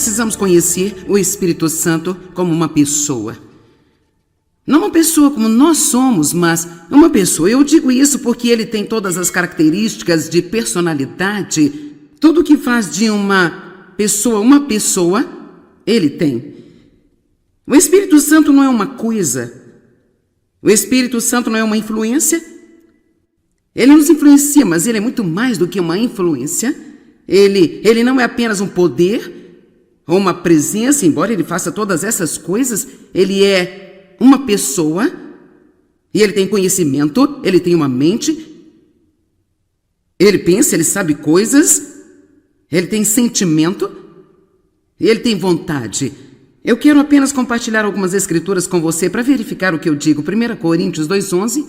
precisamos conhecer o Espírito Santo como uma pessoa. Não uma pessoa como nós somos, mas uma pessoa. Eu digo isso porque ele tem todas as características de personalidade. Tudo que faz de uma pessoa, ele tem. O Espírito Santo não é uma coisa. O Espírito Santo não é uma influência. Ele nos influencia, mas ele é muito mais do que uma influência. Ele não é apenas um poder ou uma presença, embora ele faça todas essas coisas. Ele é uma pessoa, e ele tem conhecimento, ele tem uma mente, ele pensa, ele sabe coisas, ele tem sentimento, e ele tem vontade. Eu quero apenas compartilhar algumas escrituras com você para verificar o que eu digo. 1 Coríntios 2:11.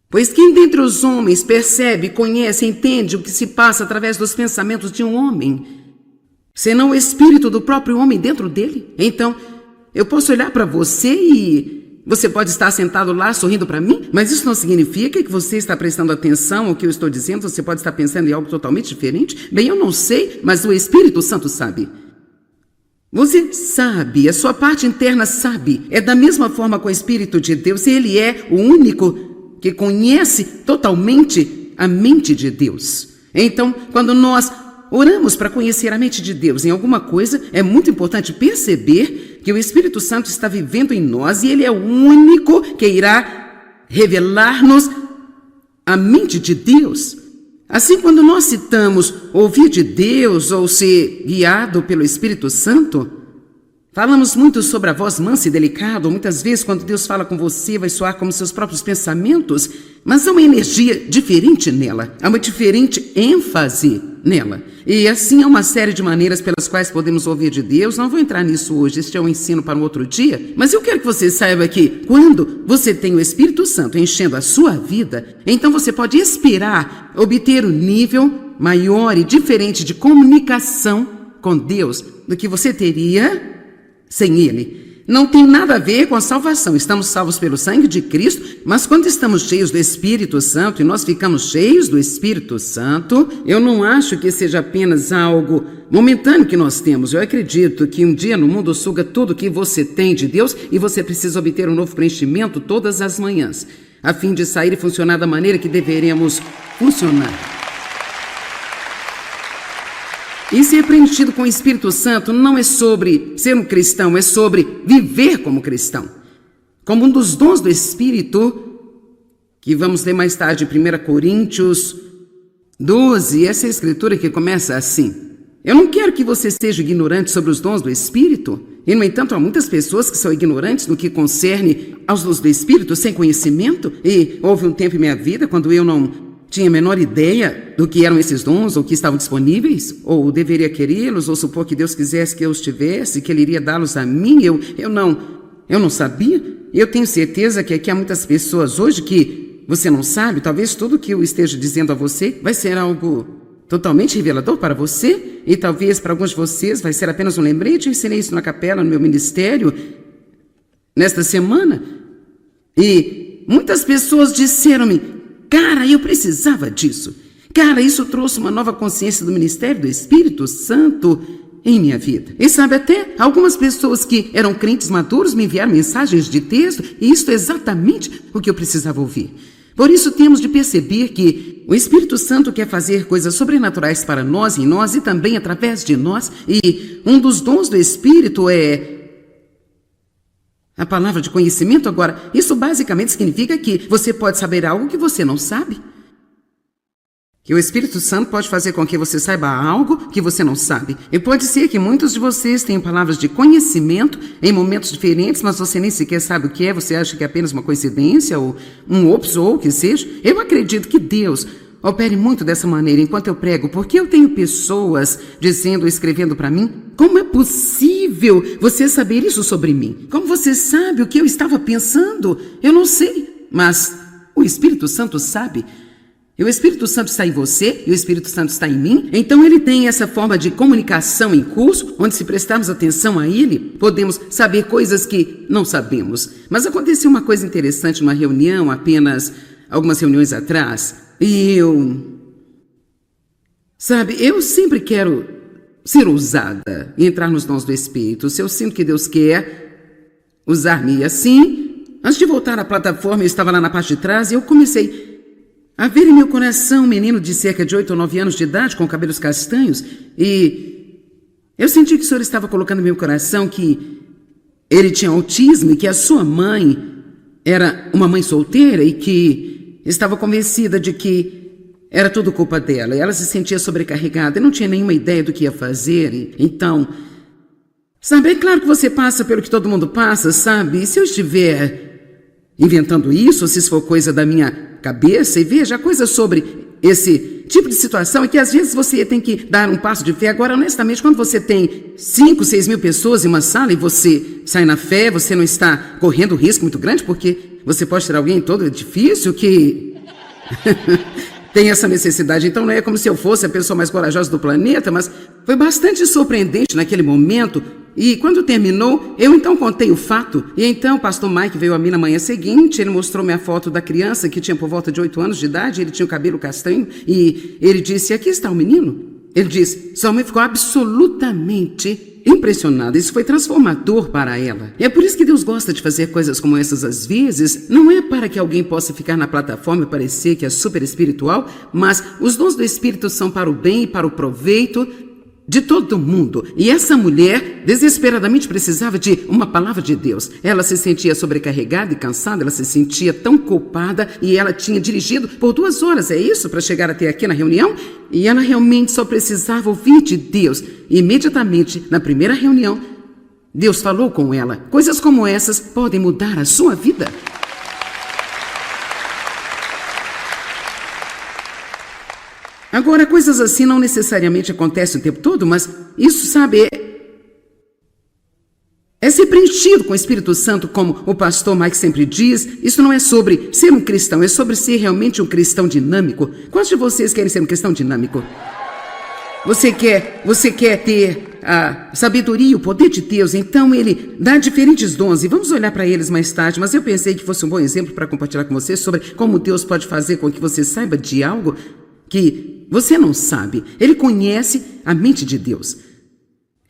Pois quem dentre os homens percebe, conhece, entende o que se passa através dos pensamentos de um homem, senão o espírito do próprio homem dentro dele? Então, eu posso olhar para você e você pode estar sentado lá sorrindo para mim, mas isso não significa que você está prestando atenção ao que eu estou dizendo. Você pode estar pensando em algo totalmente diferente. Bem, eu não sei, mas o Espírito Santo sabe. Você sabe, a sua parte interna sabe. É da mesma forma com o Espírito de Deus. Ele é o único que conhece totalmente a mente de Deus. Então, quando nós oramos para conhecer a mente de Deus em alguma coisa, é muito importante perceber que o Espírito Santo está vivendo em nós e ele é o único que irá revelar-nos a mente de Deus. Assim, quando nós citamos ouvir de Deus ou ser guiado pelo Espírito Santo, falamos muito sobre a voz mansa e delicada. Muitas vezes, quando Deus fala com você, vai soar como seus próprios pensamentos, mas há uma energia diferente nela, há uma diferente ênfase nela. E assim há uma série de maneiras pelas quais podemos ouvir de Deus. Não vou entrar nisso hoje, este é um ensino para um outro dia, mas eu quero que você saiba que quando você tem o Espírito Santo enchendo a sua vida, então você pode esperar obter um nível maior e diferente de comunicação com Deus do que você teria sem ele. Não tem nada a ver com a salvação. Estamos salvos pelo sangue de Cristo, mas quando estamos cheios do Espírito Santo e nós ficamos cheios do Espírito Santo, eu não acho que seja apenas algo momentâneo que nós temos. Eu acredito que um dia no mundo suga tudo que você tem de Deus e você precisa obter um novo preenchimento todas as manhãs, a fim de sair e funcionar da maneira que deveremos funcionar. E ser preenchido com o Espírito Santo não é sobre ser um cristão, é sobre viver como cristão. Como um dos dons do Espírito, que vamos ler mais tarde em 1 Coríntios 12, essa é a escritura que começa assim. Eu não quero que você seja ignorante sobre os dons do Espírito. E, no entanto, há muitas pessoas que são ignorantes no que concerne aos dons do Espírito, sem conhecimento. E houve um tempo em minha vida quando eu não tinha a menor ideia do que eram esses dons, ou que estavam disponíveis, ou deveria querê-los, ou supor que Deus quisesse que eu os tivesse, que Ele iria dá-los a mim. Eu não sabia. Eu tenho certeza que aqui há muitas pessoas hoje que você não sabe. Talvez tudo que eu esteja dizendo a você vai ser algo totalmente revelador para você, e talvez para alguns de vocês vai ser apenas um lembrete. Eu ensinei isso na capela, no meu ministério, nesta semana, e muitas pessoas disseram-me: cara, eu precisava disso. Cara, isso trouxe uma nova consciência do ministério do Espírito Santo em minha vida. E sabe, até algumas pessoas que eram crentes maduros me enviaram mensagens de texto, e isso é exatamente o que eu precisava ouvir. Por isso temos de perceber que o Espírito Santo quer fazer coisas sobrenaturais para nós, em nós e também através de nós. E um dos dons do Espírito é a palavra de conhecimento. Agora, isso basicamente significa que você pode saber algo que você não sabe. Que o Espírito Santo pode fazer com que você saiba algo que você não sabe. E pode ser que muitos de vocês tenham palavras de conhecimento em momentos diferentes, mas você nem sequer sabe o que é. Você acha que é apenas uma coincidência, ou um ops, ou o que seja. Eu acredito que Deus opere muito dessa maneira enquanto eu prego, porque eu tenho pessoas dizendo, escrevendo para mim: como é possível você saber isso sobre mim? Como você sabe o que eu estava pensando? Eu não sei, mas o Espírito Santo sabe. E o Espírito Santo está em você, e o Espírito Santo está em mim. Então ele tem essa forma de comunicação em curso, onde, se prestarmos atenção a ele, podemos saber coisas que não sabemos. Mas aconteceu uma coisa interessante numa reunião, apenas algumas reuniões atrás, e eu sempre quero ser ousada e entrar nos dons do Espírito. Se eu sinto que Deus quer usar-me assim, antes de voltar à plataforma, eu estava lá na parte de trás e eu comecei a ver em meu coração um menino de cerca de 8 ou 9 anos de idade, com cabelos castanhos, e eu senti que o Senhor estava colocando em meu coração que ele tinha autismo e que a sua mãe era uma mãe solteira e que estava convencida de que era tudo culpa dela. E ela se sentia sobrecarregada e não tinha nenhuma ideia do que ia fazer. Então, sabe, é claro que você passa pelo que todo mundo passa, sabe? E se eu estiver inventando isso, ou se isso for coisa da minha cabeça, e veja, a coisa sobre esse tipo de situação é que às vezes você tem que dar um passo de fé. Agora, honestamente, quando você tem 5, 6 mil pessoas em uma sala e você sai na fé, você não está correndo risco muito grande, porque você pode ter alguém em todo o edifício que tem essa necessidade. Então não é como se eu fosse a pessoa mais corajosa do planeta, mas foi bastante surpreendente naquele momento. E quando terminou, eu então contei o fato. E então o pastor Mike veio a mim na manhã seguinte, ele mostrou-me a foto da criança que tinha por volta de 8 anos de idade, ele tinha o cabelo castanho, e ele disse, aqui está o menino. Ele disse, sua mãe ficou absolutamente impressionada. Isso foi transformador para ela. E é por isso que Deus gosta de fazer coisas como essas às vezes. Não é para que alguém possa ficar na plataforma e parecer que é super espiritual, mas os dons do Espírito são para o bem e para o proveito de todo mundo. E essa mulher desesperadamente precisava de uma palavra de Deus. Ela se sentia sobrecarregada e cansada, ela se sentia tão culpada e ela tinha dirigido por 2 horas, é isso, para chegar até aqui na reunião? E ela realmente só precisava ouvir de Deus. E imediatamente, na primeira reunião, Deus falou com ela. Coisas como essas podem mudar a sua vida. Agora, coisas assim não necessariamente acontecem o tempo todo, mas isso, sabe, é ser preenchido com o Espírito Santo, como o pastor Mike sempre diz. Isso não é sobre ser um cristão, é sobre ser realmente um cristão dinâmico. Quantos de vocês querem ser um cristão dinâmico? Você quer ter a sabedoria, o poder de Deus, então Ele dá diferentes dons, e vamos olhar para eles mais tarde, mas eu pensei que fosse um bom exemplo para compartilhar com você sobre como Deus pode fazer com que você saiba de algo que você não sabe. Ele conhece a mente de Deus.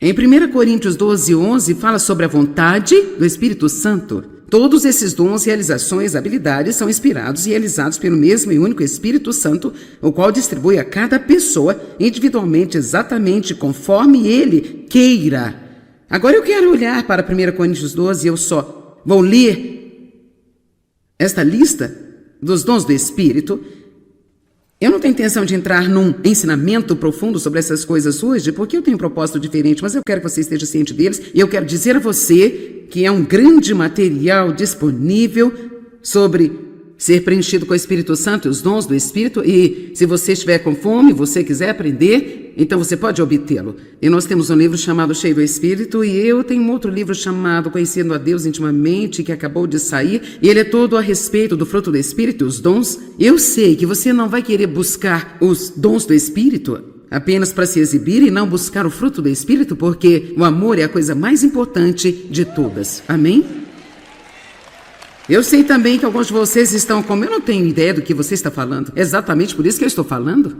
Em 1 Coríntios 12:11 fala sobre a vontade do Espírito Santo. Todos esses dons, realizações, habilidades são inspirados e realizados pelo mesmo e único Espírito Santo, o qual distribui a cada pessoa individualmente, exatamente conforme ele queira. Agora eu quero olhar para 1 Coríntios 12 e eu só vou ler esta lista dos dons do Espírito. Eu não tenho intenção de entrar num ensinamento profundo sobre essas coisas hoje, porque eu tenho um propósito diferente, mas eu quero que você esteja ciente deles, e eu quero dizer a você que é um grande material disponível sobre ser preenchido com o Espírito Santo e os dons do Espírito, e se você estiver com fome, você quiser aprender, então você pode obtê-lo. E nós temos um livro chamado Cheio do Espírito, e eu tenho um outro livro chamado Conhecendo a Deus Intimamente, que acabou de sair, e ele é todo a respeito do fruto do Espírito, os dons. Eu sei que você não vai querer buscar os dons do Espírito apenas para se exibir e não buscar o fruto do Espírito, porque o amor é a coisa mais importante de todas. Amém? Eu sei também que alguns de vocês estão como, eu não tenho ideia do que você está falando. É exatamente por isso que eu estou falando.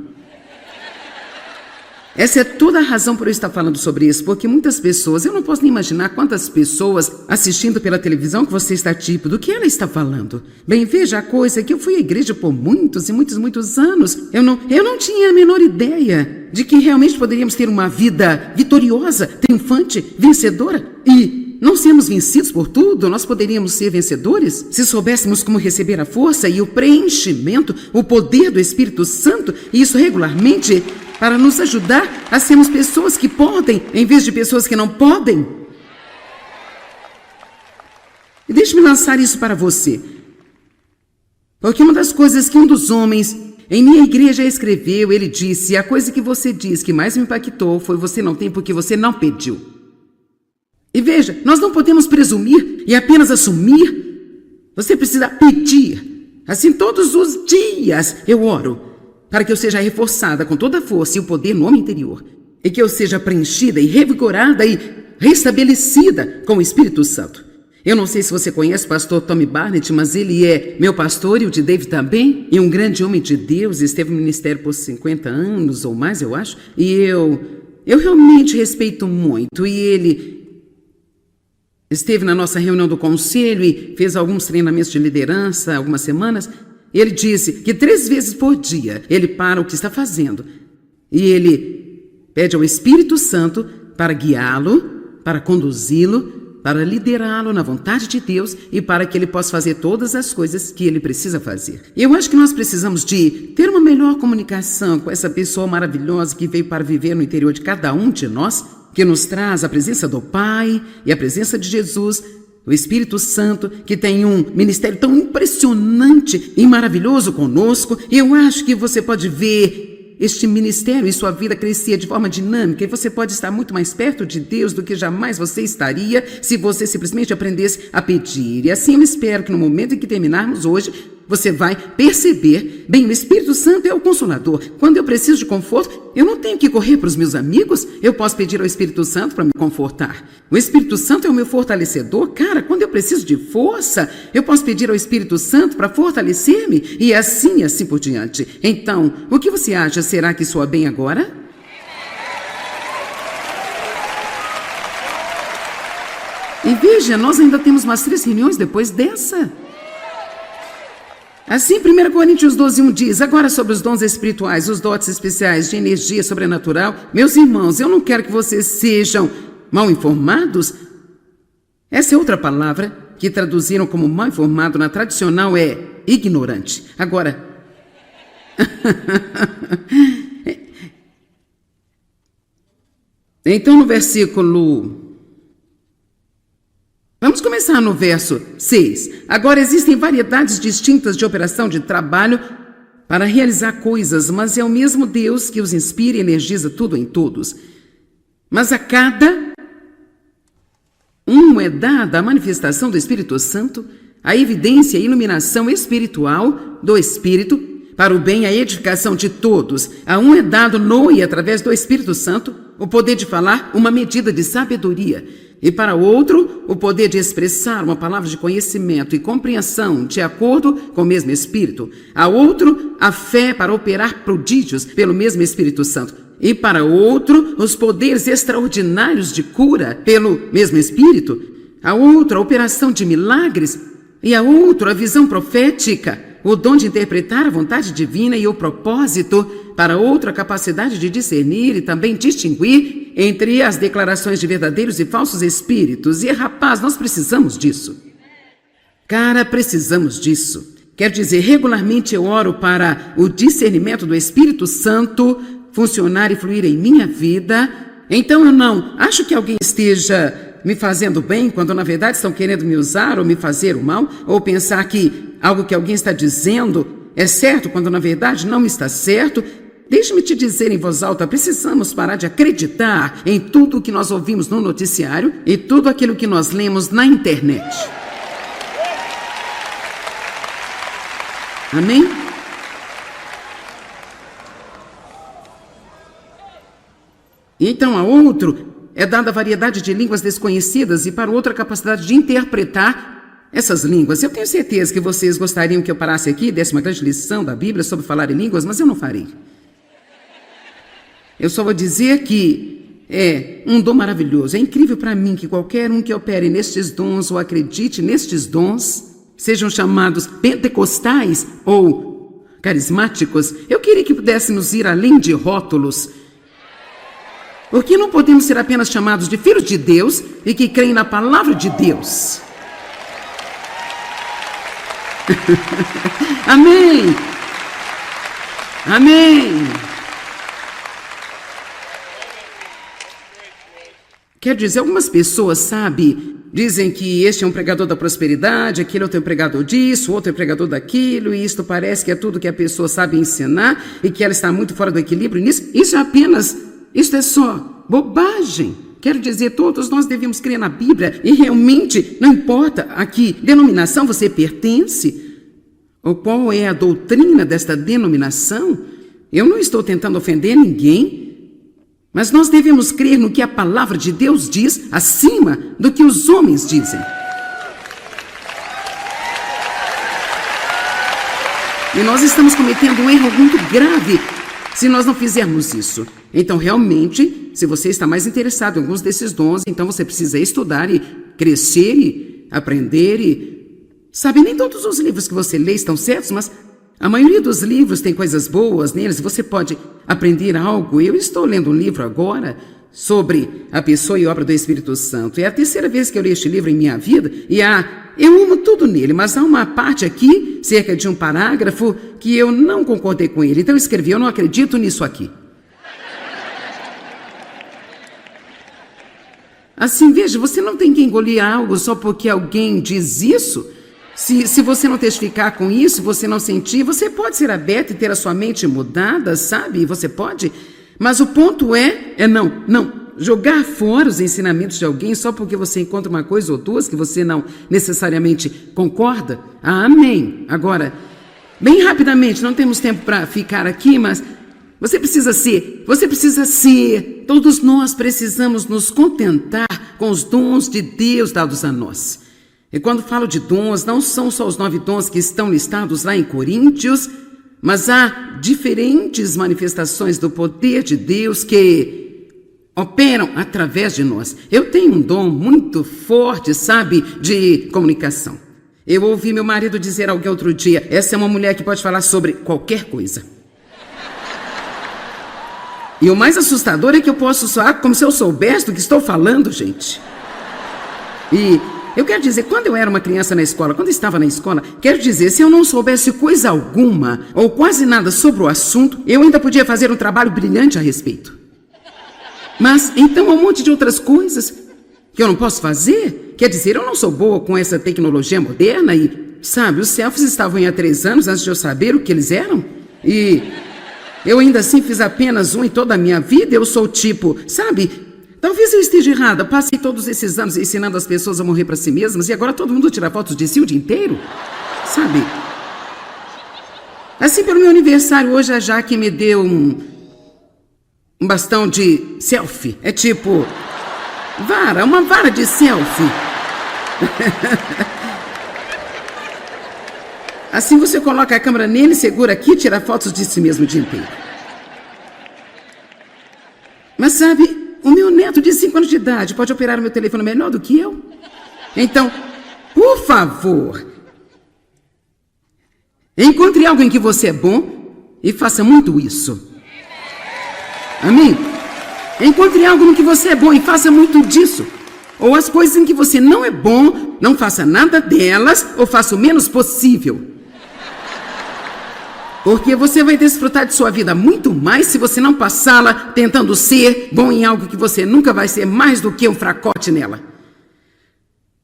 Essa é toda a razão por eu estar falando sobre isso, porque muitas pessoas, eu não posso nem imaginar quantas pessoas assistindo pela televisão que você está tipo, do que ela está falando. Bem, veja, a coisa é que eu fui à igreja por muitos e muitos anos. Eu não tinha a menor ideia de que realmente poderíamos ter uma vida vitoriosa, triunfante, vencedora e não sermos vencidos por tudo. Nós poderíamos ser vencedores se soubéssemos como receber a força e o preenchimento, o poder do Espírito Santo, e isso regularmente para nos ajudar a sermos pessoas que podem, em vez de pessoas que não podem. E deixe-me lançar isso para você, porque uma das coisas que um dos homens em minha igreja escreveu, ele disse, a coisa que você diz que mais me impactou foi: você não tem porque você não pediu. E veja, nós não podemos presumir e apenas assumir. Você precisa pedir. Assim, todos os dias eu oro para que eu seja reforçada com toda a força e o poder no homem interior, e que eu seja preenchida e revigorada e restabelecida com o Espírito Santo. Eu não sei se você conhece o pastor Tommy Barnett, mas ele é meu pastor e o de David também, e um grande homem de Deus, esteve no ministério por 50 anos ou mais, eu acho, e eu eu realmente respeito muito, e ele esteve na nossa reunião do conselho e fez alguns treinamentos de liderança, algumas semanas. Ele disse que 3 vezes por dia ele para o que está fazendo e ele pede ao Espírito Santo para guiá-lo, para conduzi-lo, para liderá-lo na vontade de Deus e para que ele possa fazer todas as coisas que ele precisa fazer. Eu acho que nós precisamos de ter uma melhor comunicação com essa pessoa maravilhosa que veio para viver no interior de cada um de nós, que nos traz a presença do Pai e a presença de Jesus, o Espírito Santo, que tem um ministério tão impressionante e maravilhoso conosco. Eu acho que você pode ver este ministério e sua vida crescer de forma dinâmica, e você pode estar muito mais perto de Deus do que jamais você estaria se você simplesmente aprendesse a pedir. E assim eu espero que no momento em que terminarmos hoje, você vai perceber, bem, o Espírito Santo é o Consolador. Quando eu preciso de conforto, eu não tenho que correr para os meus amigos, eu posso pedir ao Espírito Santo para me confortar. O Espírito Santo é o meu fortalecedor. Cara, quando eu preciso de força, eu posso pedir ao Espírito Santo para fortalecer-me, e assim por diante. Então, o que você acha? Será que soa bem agora? E veja, nós ainda temos mais 3 reuniões depois dessa. Assim, 1 Coríntios 12:1 diz: agora sobre os dons espirituais, os dotes especiais de energia sobrenatural, meus irmãos, eu não quero que vocês sejam mal informados. Essa é outra palavra que traduziram como mal informado na tradicional é ignorante. Agora, então no versículo... Vamos começar no verso 6. Agora existem variedades distintas de operação de trabalho para realizar coisas, mas é o mesmo Deus que os inspira e energiza tudo em todos. Mas a cada um é dada a manifestação do Espírito Santo, a evidência e iluminação espiritual do Espírito, para o bem e a edificação de todos. A um é dado no e através do Espírito Santo o poder de falar uma medida de sabedoria, e para outro, o poder de expressar uma palavra de conhecimento e compreensão de acordo com o mesmo Espírito. A outro, a fé para operar prodígios pelo mesmo Espírito Santo. E para outro, os poderes extraordinários de cura pelo mesmo Espírito. A outro, a operação de milagres. E a outro, a visão profética, o dom de interpretar a vontade divina e o propósito. Para outro, a capacidade de discernir e também distinguir entre as declarações de verdadeiros e falsos espíritos. E, rapaz, nós precisamos disso. Cara, precisamos disso. Quer dizer, regularmente eu oro para o discernimento do Espírito Santo funcionar e fluir em minha vida. Então eu não acho que alguém esteja me fazendo bem, quando na verdade estão querendo me usar ou me fazer o mal, ou pensar que algo que alguém está dizendo é certo, quando na verdade não está certo. Deixe-me te dizer em voz alta, precisamos parar de acreditar em tudo o que nós ouvimos no noticiário e tudo aquilo que nós lemos na internet. Amém? Então, a outro é dada a variedade de línguas desconhecidas e para outro a capacidade de interpretar essas línguas. Eu tenho certeza que vocês gostariam que eu parasse aqui e desse uma grande lição da Bíblia sobre falar em línguas, mas eu não farei. Eu só vou dizer que é um dom maravilhoso. É incrível para mim que qualquer um que opere nestes dons ou acredite nestes dons, sejam chamados pentecostais ou carismáticos, eu queria que pudéssemos ir além de rótulos. Porque não podemos ser apenas chamados de filhos de Deus e que creem na palavra de Deus. Amém! Amém! Quer dizer, algumas pessoas, dizem que este é um pregador da prosperidade, aquele outro é um pregador disso, outro é um pregador daquilo, e isto parece que é tudo que a pessoa sabe ensinar e que ela está muito fora do equilíbrio nisso. Isso é só bobagem. Quero dizer, todos nós devemos crer na Bíblia e realmente não importa a que denominação você pertence ou qual é a doutrina desta denominação. Eu não estou tentando ofender ninguém, mas nós devemos crer no que a palavra de Deus diz acima do que os homens dizem. E nós estamos cometendo um erro muito grave se nós não fizermos isso. Então, realmente, se você está mais interessado em alguns desses dons, então você precisa estudar e crescer e aprender e... Sabe, nem todos os livros que você lê estão certos, mas a maioria dos livros tem coisas boas neles. Você pode aprender algo. Eu estou lendo um livro agora sobre a pessoa e obra do Espírito Santo. É a terceira vez que eu leio este livro em minha vida e eu amo tudo nele, mas há uma parte aqui, cerca de um parágrafo, que eu não concordei com ele. Então eu escrevi, eu não acredito nisso aqui. Assim, veja, você não tem que engolir algo só porque alguém diz isso. Se você não testificar com isso, você não sentir, você pode ser aberto e ter a sua mente mudada, sabe? Você pode. Mas o ponto é não jogar fora os ensinamentos de alguém só porque você encontra uma coisa ou duas que você não necessariamente concorda. Amém. Agora, bem rapidamente, não temos tempo para ficar aqui, mas você precisa ser, todos nós precisamos nos contentar com os dons de Deus dados a nós. E quando falo de dons, não são só os 9 dons que estão listados lá em Coríntios, mas há diferentes manifestações do poder de Deus que operam através de nós. Eu tenho um dom muito forte, sabe, de comunicação. Eu ouvi meu marido dizer a alguém outro dia, essa é uma mulher que pode falar sobre qualquer coisa. E o mais assustador é que eu posso soar como se eu soubesse do que estou falando, gente. E eu quero dizer, quando eu era uma criança na escola, quando eu estava na escola, quero dizer, se eu não soubesse coisa alguma ou quase nada sobre o assunto, eu ainda podia fazer um trabalho brilhante a respeito. Mas, então, há um monte de outras coisas que eu não posso fazer. Quer dizer, eu não sou boa com essa tecnologia moderna e, sabe, os selfies estavam há 3 anos antes de eu saber o que eles eram. E eu ainda assim fiz apenas um em toda a minha vida. Eu sou tipo, sabe... Talvez eu esteja errada. Passei todos esses anos ensinando as pessoas a morrer para si mesmas e agora todo mundo tira fotos de si o dia inteiro. Sabe? Assim, pelo meu aniversário, hoje a Jaque me deu um bastão de selfie. É tipo... uma vara de selfie. Assim você coloca a câmera nele, segura aqui e tira fotos de si mesmo o dia inteiro. Mas sabe... O meu neto de 5 anos de idade pode operar o meu telefone melhor do que eu? Então, por favor, encontre algo em que você é bom e faça muito isso. Amém? Encontre algo no que você é bom e faça muito disso. Ou as coisas em que você não é bom, não faça nada delas ou faça o menos possível. Porque você vai desfrutar de sua vida muito mais se você não passá-la tentando ser bom em algo que você nunca vai ser mais do que um fracote nela.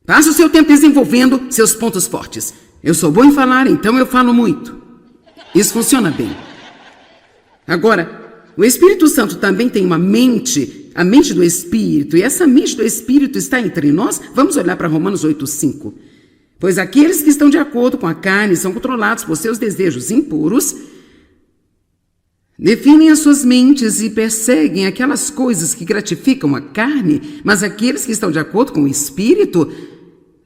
Passe o seu tempo desenvolvendo seus pontos fortes. Eu sou bom em falar, então eu falo muito. Isso funciona bem. Agora, o Espírito Santo também tem uma mente, a mente do Espírito, e essa mente do Espírito está entre nós. Vamos olhar para Romanos 8:5. Pois aqueles que estão de acordo com a carne são controlados por seus desejos impuros, definem as suas mentes e perseguem aquelas coisas que gratificam a carne, mas aqueles que estão de acordo com o Espírito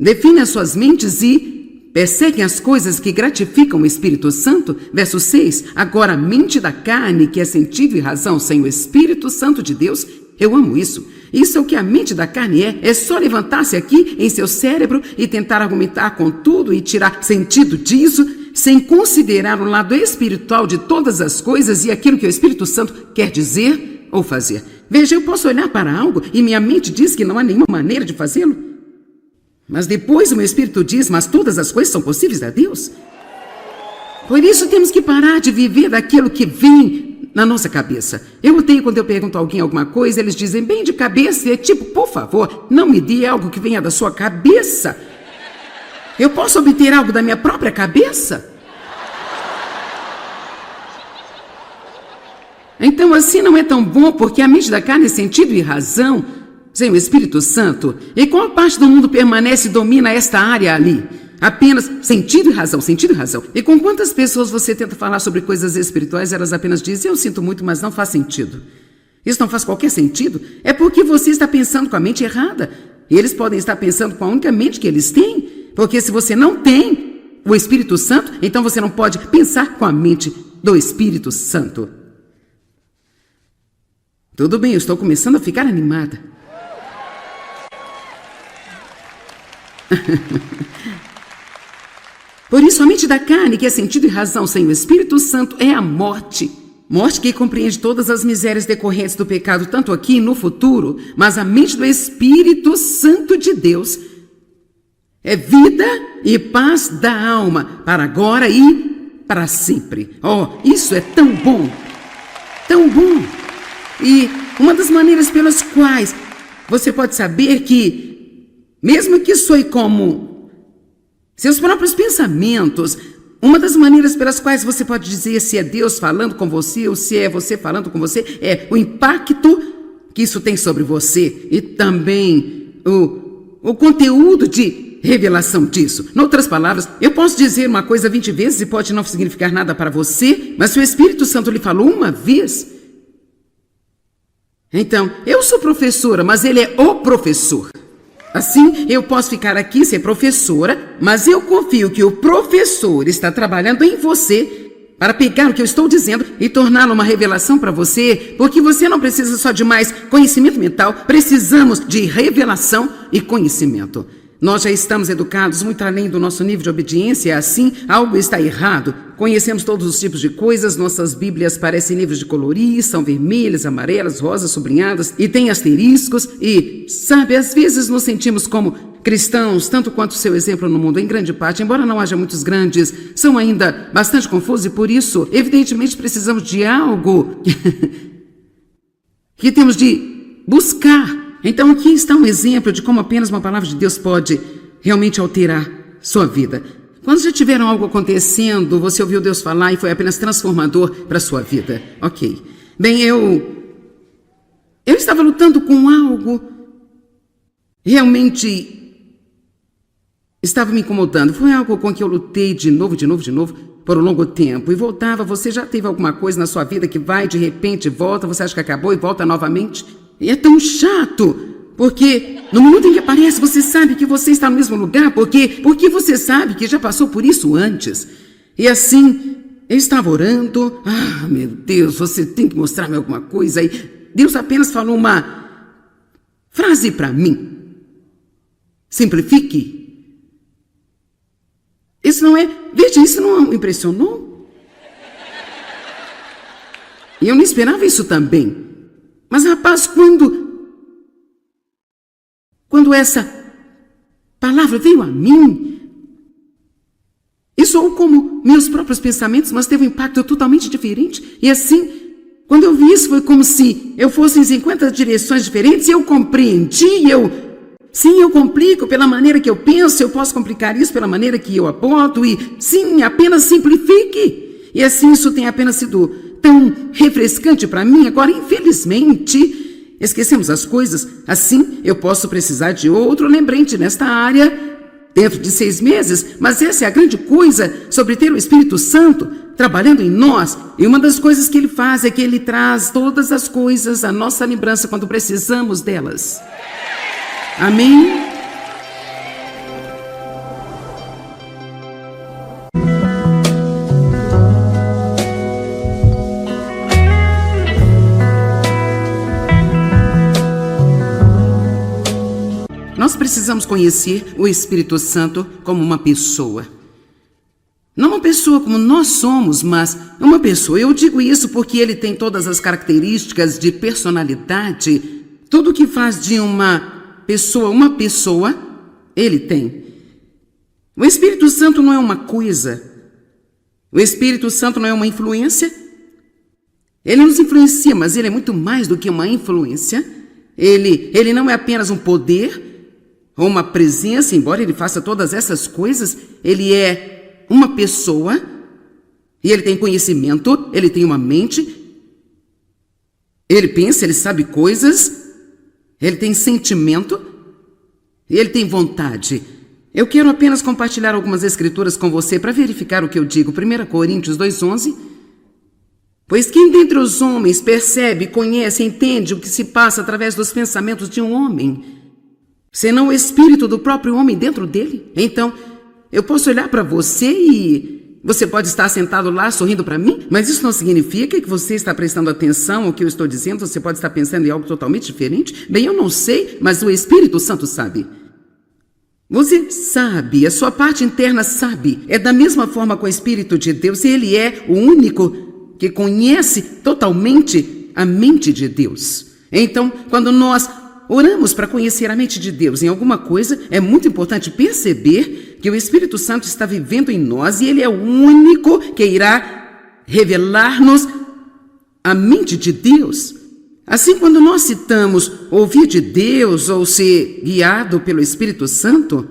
definem as suas mentes e perseguem as coisas que gratificam o Espírito Santo. Verso 6, agora a mente da carne, que é sentido e razão sem o Espírito Santo de Deus, eu amo isso. Isso é o que a mente da carne é. É só levantar-se aqui em seu cérebro e tentar argumentar com tudo e tirar sentido disso, sem considerar o lado espiritual de todas as coisas e aquilo que o Espírito Santo quer dizer ou fazer. Veja, eu posso olhar para algo e minha mente diz que não há nenhuma maneira de fazê-lo. Mas depois o meu espírito diz, mas todas as coisas são possíveis a Deus. Por isso temos que parar de viver daquilo que vem na nossa cabeça. Eu odeio quando eu pergunto a alguém alguma coisa, eles dizem bem de cabeça, é tipo, por favor, não me dê algo que venha da sua cabeça. Eu posso obter algo da minha própria cabeça? Então assim não é tão bom, porque a mente da carne é sentido e razão, sem o Espírito Santo. E qual parte do mundo permanece e domina esta área ali? Apenas sentido e razão, sentido e razão. E com quantas pessoas você tenta falar sobre coisas espirituais, elas apenas dizem, eu sinto muito, mas não faz sentido. Isso não faz qualquer sentido. É porque você está pensando com a mente errada. E eles podem estar pensando com a única mente que eles têm. Porque se você não tem o Espírito Santo, então você não pode pensar com a mente do Espírito Santo. Tudo bem, eu estou começando a ficar animada. Por isso, a mente da carne, que é sentido e razão sem o Espírito Santo, é a morte. Morte que compreende todas as misérias decorrentes do pecado, tanto aqui e no futuro, mas a mente do Espírito Santo de Deus é vida e paz da alma, para agora e para sempre. Oh, isso é tão bom! Tão bom! E uma das maneiras pelas quais você pode saber que, mesmo que soe como seus próprios pensamentos, uma das maneiras pelas quais você pode dizer se é Deus falando com você ou se é você falando com você é o impacto que isso tem sobre você e também o conteúdo de revelação disso. Em outras palavras, eu posso dizer uma coisa 20 vezes e pode não significar nada para você, mas se o Espírito Santo lhe falou uma vez, então, eu sou professora, mas ele é o professor. Assim, eu posso ficar aqui ser professora, mas eu confio que o professor está trabalhando em você para pegar o que eu estou dizendo e torná-lo uma revelação para você, porque você não precisa só de mais conhecimento mental, precisamos de revelação e conhecimento. Nós já estamos educados muito além do nosso nível de obediência, assim, algo está errado. Conhecemos todos os tipos de coisas, nossas bíblias parecem livros de colorir, são vermelhas, amarelas, rosas, sublinhadas e têm asteriscos e, sabe, às vezes nos sentimos como cristãos, tanto quanto seu exemplo no mundo, em grande parte, embora não haja muitos grandes, são ainda bastante confusos e por isso, evidentemente, precisamos de algo que temos de buscar. Então aqui está um exemplo de como apenas uma palavra de Deus pode realmente alterar sua vida. Quando já tiveram algo acontecendo, você ouviu Deus falar e foi apenas transformador para a sua vida. Ok. Bem, eu estava lutando com algo, realmente estava me incomodando. Foi algo com que eu lutei de novo, por um longo tempo. E voltava, você já teve alguma coisa na sua vida que vai, de repente, volta, você acha que acabou e volta novamente? E é tão chato, porque no minuto em que aparece, você sabe que você está no mesmo lugar, porque você sabe que já passou por isso antes. E assim, eu estava orando, meu Deus, você tem que mostrar-me alguma coisa. E Deus apenas falou uma frase para mim. Simplifique. Isso não me impressionou? E eu não esperava isso também. Mas, rapaz, quando essa palavra veio a mim, isso soou como meus próprios pensamentos, mas teve um impacto totalmente diferente. E assim, quando eu vi isso, foi como se eu fosse em 50 direções diferentes e eu compreendi, sim, eu complico pela maneira que eu penso, eu posso complicar isso pela maneira que eu aponto e, sim, apenas simplifique. E assim, isso tem apenas sido tão refrescante para mim. Agora, infelizmente, esquecemos as coisas. Assim, eu posso precisar de outro lembrete nesta área dentro de 6 meses, mas essa é a grande coisa sobre ter o Espírito Santo trabalhando em nós. E uma das coisas que ele faz é que ele traz todas as coisas à nossa lembrança quando precisamos delas. Amém? Nós precisamos conhecer o Espírito Santo como uma pessoa. Não uma pessoa como nós somos, mas uma pessoa. Eu digo isso porque ele tem todas as características de personalidade. Tudo que faz de uma pessoa, ele tem. O Espírito Santo não é uma coisa. O Espírito Santo não é uma influência. Ele nos influencia, mas ele é muito mais do que uma influência. Ele não é apenas um poder ou uma presença, embora ele faça todas essas coisas, ele é uma pessoa, e ele tem conhecimento, ele tem uma mente, ele pensa, ele sabe coisas, ele tem sentimento, e ele tem vontade. Eu quero apenas compartilhar algumas escrituras com você para verificar o que eu digo. 1 Coríntios 2:11. Pois quem dentre os homens percebe, conhece, entende o que se passa através dos pensamentos de um homem, senão o espírito do próprio homem dentro dele? Então, eu posso olhar para você e Você pode estar sentado lá sorrindo para mim, mas isso não significa que você está prestando atenção ao que eu estou dizendo. Você pode estar pensando em algo totalmente diferente. Bem, eu não sei, mas o Espírito Santo sabe. Você sabe, a sua parte interna sabe. É da mesma forma com o Espírito de Deus. Ele é o único que conhece totalmente a mente de Deus. Então, quando nós oramos para conhecer a mente de Deus em alguma coisa, é muito importante perceber que o Espírito Santo está vivendo em nós e ele é o único que irá revelar-nos a mente de Deus. Assim, quando nós citamos ouvir de Deus ou ser guiado pelo Espírito Santo,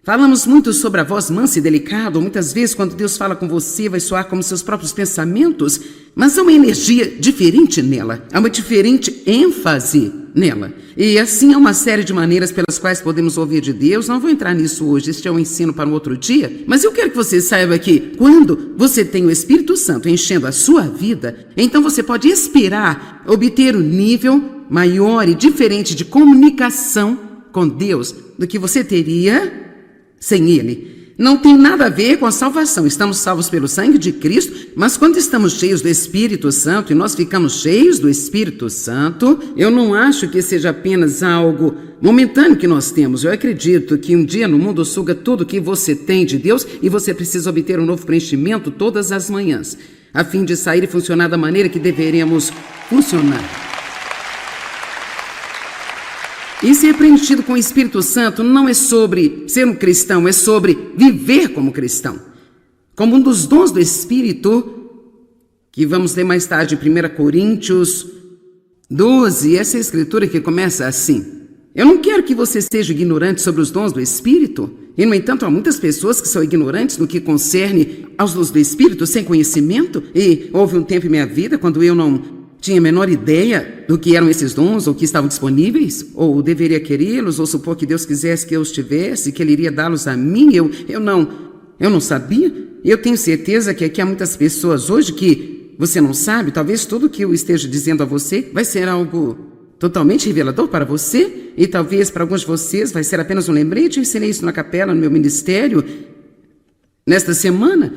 falamos muito sobre a voz mansa e delicada. Muitas vezes, quando Deus fala com você, vai soar como seus próprios pensamentos, mas há uma energia diferente nela, há uma diferente ênfase nela. E assim há uma série de maneiras pelas quais podemos ouvir de Deus. Não vou entrar nisso hoje, este é um ensino para um outro dia, mas eu quero que você saiba que quando você tem o Espírito Santo enchendo a sua vida, então você pode esperar obter um nível maior e diferente de comunicação com Deus do que você teria sem Ele. Não tem nada a ver com a salvação. Estamos salvos pelo sangue de Cristo, mas quando estamos cheios do Espírito Santo e nós ficamos cheios do Espírito Santo, eu não acho que seja apenas algo momentâneo que nós temos. Eu acredito que um dia no mundo suga tudo que você tem de Deus e você precisa obter um novo preenchimento todas as manhãs, a fim de sair e funcionar da maneira que deveríamos funcionar. E ser preenchido com o Espírito Santo não é sobre ser um cristão, é sobre viver como cristão. Como um dos dons do Espírito, que vamos ler mais tarde em 1 Coríntios 12, essa escritura que começa assim: eu não quero que você seja ignorante sobre os dons do Espírito, e no entanto há muitas pessoas que são ignorantes no que concerne aos dons do Espírito, sem conhecimento, e houve um tempo em minha vida quando eu não tinha a menor ideia do que eram esses dons, ou que estavam disponíveis, ou deveria querê-los, ou supor que Deus quisesse que eu os tivesse, que Ele iria dá-los a mim. Eu não sabia. Eu tenho certeza que aqui há muitas pessoas hoje que você não sabe. Talvez tudo que eu esteja dizendo a você vai ser algo totalmente revelador para você, e talvez para alguns de vocês vai ser apenas um lembrete. Eu ensinei isso na capela, no meu ministério, nesta semana,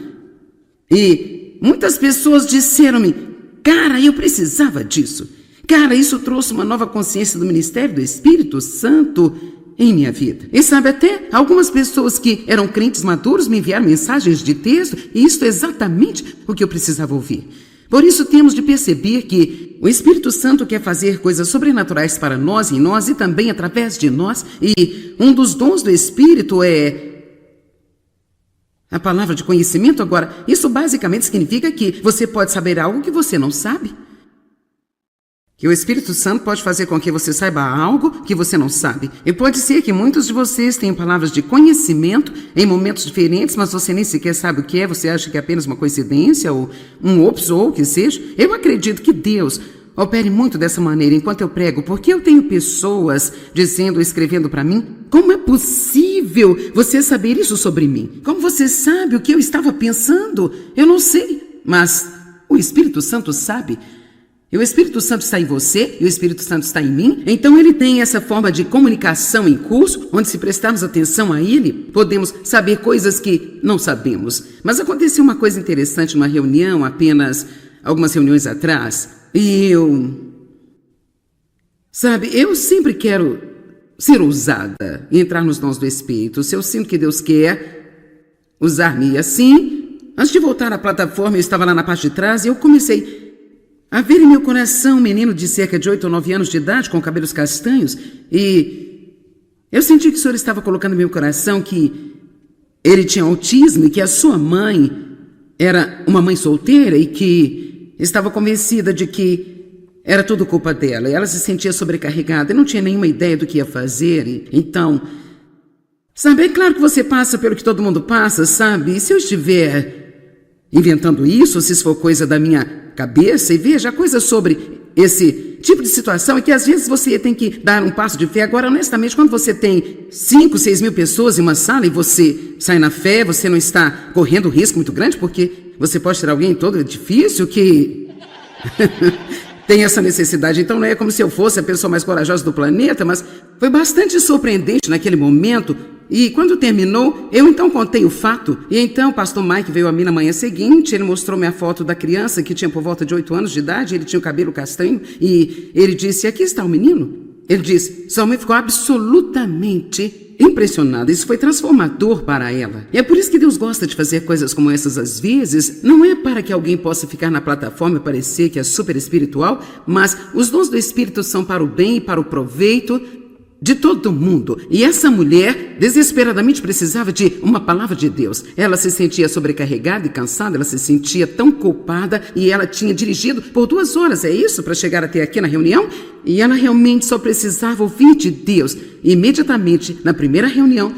e muitas pessoas disseram-me: cara, eu precisava disso. Cara, isso trouxe uma nova consciência do ministério do Espírito Santo em minha vida. E sabe, até algumas pessoas que eram crentes maduros me enviaram mensagens de texto, e isso é exatamente o que eu precisava ouvir. Por isso temos de perceber que o Espírito Santo quer fazer coisas sobrenaturais para nós, em nós e também através de nós. E um dos dons do Espírito é a palavra de conhecimento. Agora, isso basicamente significa que você pode saber algo que você não sabe. Que o Espírito Santo pode fazer com que você saiba algo que você não sabe. E pode ser que muitos de vocês tenham palavras de conhecimento em momentos diferentes, mas você nem sequer sabe o que é. Você acha que é apenas uma coincidência ou um ops ou o que seja. Eu acredito que Deus opere muito dessa maneira enquanto eu prego, porque eu tenho pessoas dizendo, escrevendo para mim: como é possível você saber isso sobre mim? Como você sabe o que eu estava pensando? Eu não sei, mas o Espírito Santo sabe. E o Espírito Santo está em você, e o Espírito Santo está em mim. Então ele tem essa forma de comunicação em curso, onde se prestarmos atenção a ele, podemos saber coisas que não sabemos. Mas aconteceu uma coisa interessante numa reunião, apenas algumas reuniões atrás, e eu sempre quero ser ousada e entrar nos dons do Espírito. Se eu sinto que Deus quer usar-me assim, antes de voltar à plataforma, eu estava lá na parte de trás e eu comecei a ver em meu coração um menino de cerca de 8 ou 9 anos de idade, com cabelos castanhos, e eu senti que o Senhor estava colocando no meu coração que ele tinha autismo e que a sua mãe era uma mãe solteira e que estava convencida de que era tudo culpa dela. E ela se sentia sobrecarregada e não tinha nenhuma ideia do que ia fazer. Então, sabe, é claro que você passa pelo que todo mundo passa, sabe? E se eu estiver inventando isso, se isso for coisa da minha cabeça, e veja, a coisa sobre esse tipo de situação é que às vezes você tem que dar um passo de fé. Agora, honestamente, quando você tem 5, 6 mil pessoas em uma sala e você sai na fé, você não está correndo risco muito grande, porque você pode ter alguém em todo o edifício que tem essa necessidade. Então não é como se eu fosse a pessoa mais corajosa do planeta, mas foi bastante surpreendente naquele momento E quando terminou, eu então contei o fato. E então o pastor Mike veio a mim na manhã seguinte, ele mostrou-me a foto da criança que tinha por volta de 8 anos de idade, ele tinha o cabelo castanho, e ele disse, aqui está o menino. Ele disse, sua mãe ficou absolutamente impressionada. Isso foi transformador para ela. E é por isso que Deus gosta de fazer coisas como essas às vezes. Não é para que alguém possa ficar na plataforma e parecer que é super espiritual, mas os dons do Espírito são para o bem e para o proveito de todo mundo. E essa mulher desesperadamente precisava de uma palavra de Deus. Ela se sentia sobrecarregada e cansada, ela se sentia tão culpada e ela tinha dirigido por 2 horas, é isso, para chegar até aqui na reunião? E ela realmente só precisava ouvir de Deus. E imediatamente, na primeira reunião,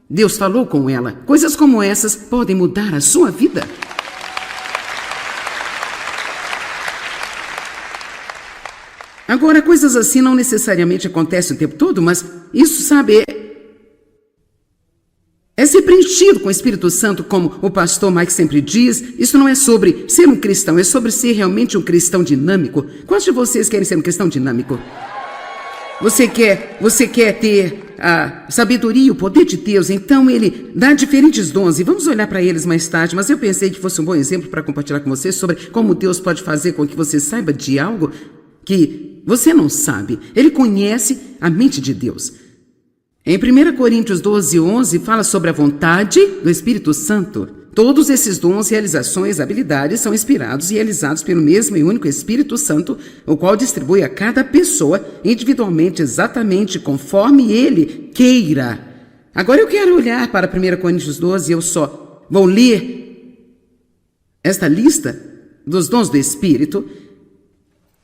Deus falou com ela. Coisas como essas podem mudar a sua vida. Agora, coisas assim não necessariamente acontecem o tempo todo, mas isso, sabe, é ser preenchido com o Espírito Santo, como o pastor Mike sempre diz. Isso não é sobre ser um cristão, é sobre ser realmente um cristão dinâmico. Quantos de vocês querem ser um cristão dinâmico? Você quer ter a sabedoria e o poder de Deus, então Ele dá diferentes dons, e vamos olhar para eles mais tarde, mas eu pensei que fosse um bom exemplo para compartilhar com vocês sobre como Deus pode fazer com que você saiba de algo que você não sabe. Ele conhece a mente de Deus. Em 1 Coríntios 12:11 fala sobre a vontade do Espírito Santo. Todos esses dons, realizações, habilidades são inspirados e realizados pelo mesmo e único Espírito Santo, o qual distribui a cada pessoa individualmente, exatamente conforme Ele queira. Agora eu quero olhar para 1 Coríntios 12 e eu só vou ler esta lista dos dons do Espírito.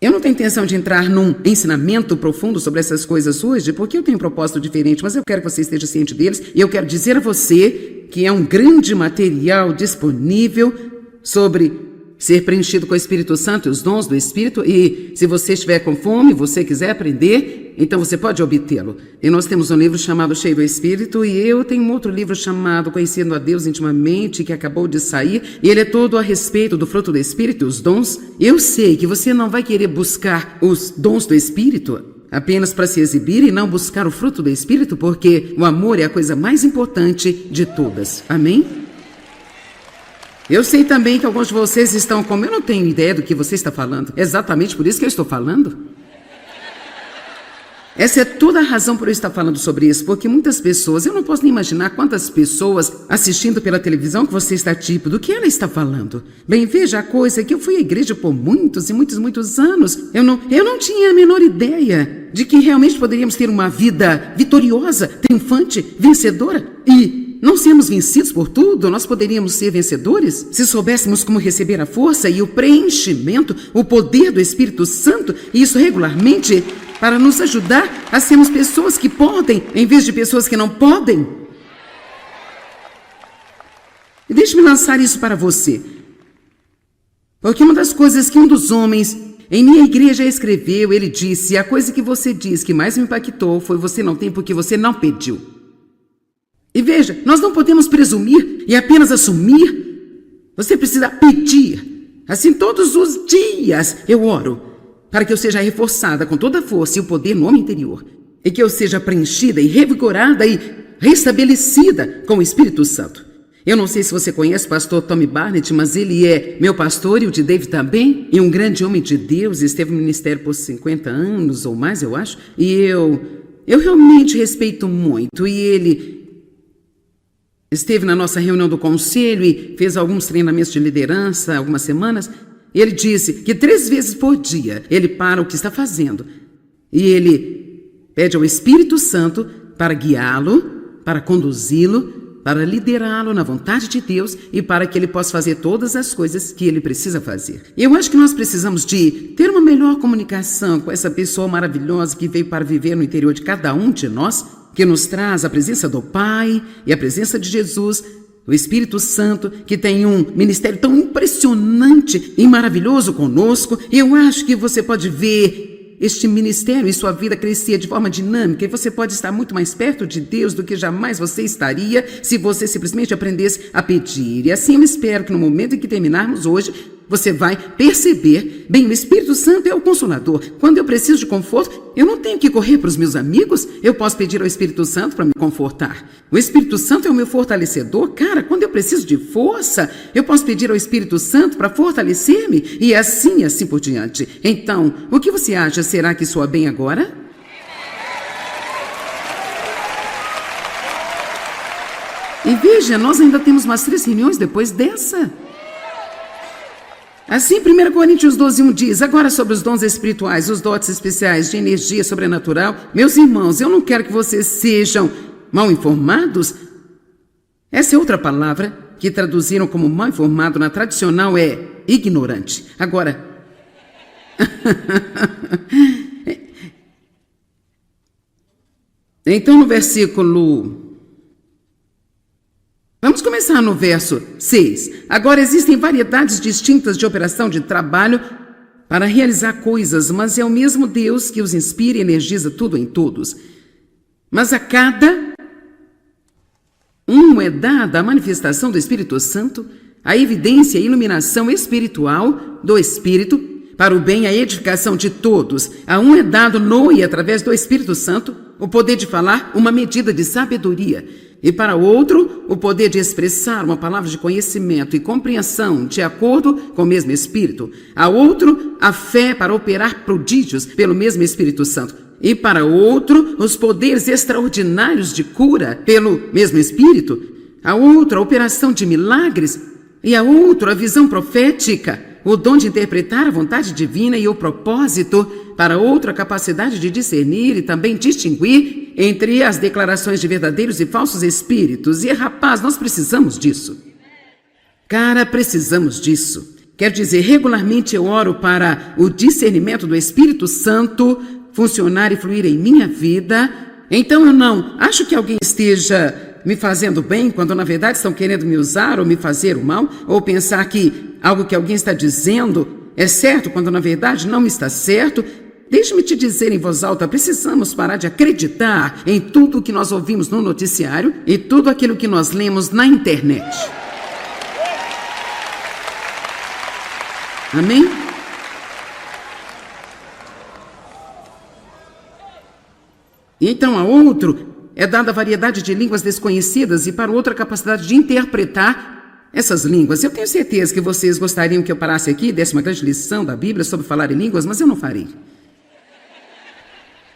Eu não tenho intenção de entrar num ensinamento profundo sobre essas coisas hoje, porque eu tenho um propósito diferente, mas eu quero que você esteja ciente deles, e eu quero dizer a você que é um grande material disponível sobre ser preenchido com o Espírito Santo e os dons do Espírito, e se você estiver com fome, você quiser aprender, então você pode obtê-lo. E nós temos um livro chamado Cheio do Espírito, e eu tenho um outro livro chamado Conhecendo a Deus Intimamente, que acabou de sair, e ele é todo a respeito do fruto do Espírito e os dons. Eu sei que você não vai querer buscar os dons do Espírito apenas para se exibir e não buscar o fruto do Espírito, porque o amor é a coisa mais importante de todas. Amém? Eu sei também que alguns de vocês estão como, eu não tenho ideia do que você está falando. Exatamente por isso que eu estou falando. Essa é toda a razão por eu estar falando sobre isso, porque muitas pessoas, eu não posso nem imaginar quantas pessoas assistindo pela televisão que você está tipo, do que ela está falando. Bem, veja a coisa, que eu fui à igreja por muitos e muitos anos. Eu não tinha a menor ideia de que realmente poderíamos ter uma vida vitoriosa, triunfante, vencedora e não sermos vencidos por tudo. Nós poderíamos ser vencedores se soubéssemos como receber a força e o preenchimento, o poder do Espírito Santo, e isso regularmente, para nos ajudar a sermos pessoas que podem, em vez de pessoas que não podem. E deixe-me lançar isso para você, porque uma das coisas que um dos homens em minha igreja escreveu, ele disse, a coisa que você diz que mais me impactou foi: você não tem porque você não pediu. E veja, nós não podemos presumir e apenas assumir. Você precisa pedir. Assim, todos os dias eu oro para que eu seja reforçada com toda a força e o poder no homem interior, e que eu seja preenchida e revigorada e restabelecida com o Espírito Santo. Eu não sei se você conhece o pastor Tommy Barnett, mas ele é meu pastor e o de David também, e um grande homem de Deus, esteve no ministério por 50 anos ou mais, eu acho, e eu realmente respeito muito, e ele esteve na nossa reunião do conselho e fez alguns treinamentos de liderança, algumas semanas. E ele disse que 3 vezes por dia ele para o que está fazendo e ele pede ao Espírito Santo para guiá-lo, para conduzi-lo, para liderá-lo na vontade de Deus e para que ele possa fazer todas as coisas que ele precisa fazer. Eu acho que nós precisamos de ter uma melhor comunicação com essa pessoa maravilhosa que veio para viver no interior de cada um de nós, que nos traz a presença do Pai e a presença de Jesus, o Espírito Santo, que tem um ministério tão impressionante e maravilhoso conosco. Eu acho que você pode ver este ministério e sua vida crescer de forma dinâmica, e você pode estar muito mais perto de Deus do que jamais você estaria se você simplesmente aprendesse a pedir. E assim eu espero que no momento em que terminarmos hoje, Você vai perceber, bem, o Espírito Santo é o Consolador. Quando eu preciso de conforto, eu não tenho que correr para os meus amigos, eu posso pedir ao Espírito Santo para me confortar. O Espírito Santo é o meu fortalecedor. Cara, quando eu preciso de força, eu posso pedir ao Espírito Santo para fortalecer-me e assim por diante. Então, o que você acha? Será que soa bem agora? E veja, nós ainda temos mais 3 reuniões depois dessa. Assim, 1 Coríntios 12:1 diz, agora sobre os dons espirituais, os dotes especiais de energia sobrenatural, meus irmãos, eu não quero que vocês sejam mal informados. Essa é outra palavra que traduziram como mal informado na tradicional é ignorante. Agora, então no versículo... Vamos começar no verso 6. Agora existem variedades distintas de operação de trabalho para realizar coisas, mas é o mesmo Deus que os inspira e energiza tudo em todos. Mas a cada um é dada a manifestação do Espírito Santo, a evidência e a iluminação espiritual do Espírito, para o bem e a edificação de todos. A um é dado no e através do Espírito Santo o poder de falar uma medida de sabedoria, e para o outro, o poder de expressar uma palavra de conhecimento e compreensão de acordo com o mesmo Espírito. A outro, a fé para operar prodígios pelo mesmo Espírito Santo. E para outro, os poderes extraordinários de cura pelo mesmo Espírito. A outro, a operação de milagres. E a outro, a visão profética, o dom de interpretar a vontade divina e o propósito. Para outro, a capacidade de discernir e também distinguir entre as declarações de verdadeiros e falsos espíritos. E, rapaz, nós precisamos disso. Cara, precisamos disso. Quer dizer, regularmente eu oro para o discernimento do Espírito Santo funcionar e fluir em minha vida. Então eu não acho que alguém esteja me fazendo bem, quando na verdade estão querendo me usar ou me fazer o mal, ou pensar que algo que alguém está dizendo é certo, quando na verdade não está certo. Deixe-me te dizer em voz alta, precisamos parar de acreditar em tudo o que nós ouvimos no noticiário e tudo aquilo que nós lemos na internet. Amém? Então, a outro é dada a variedade de línguas desconhecidas e para outro a capacidade de interpretar essas línguas. Eu tenho certeza que vocês gostariam que eu parasse aqui e desse uma grande lição da Bíblia sobre falar em línguas, mas eu não farei.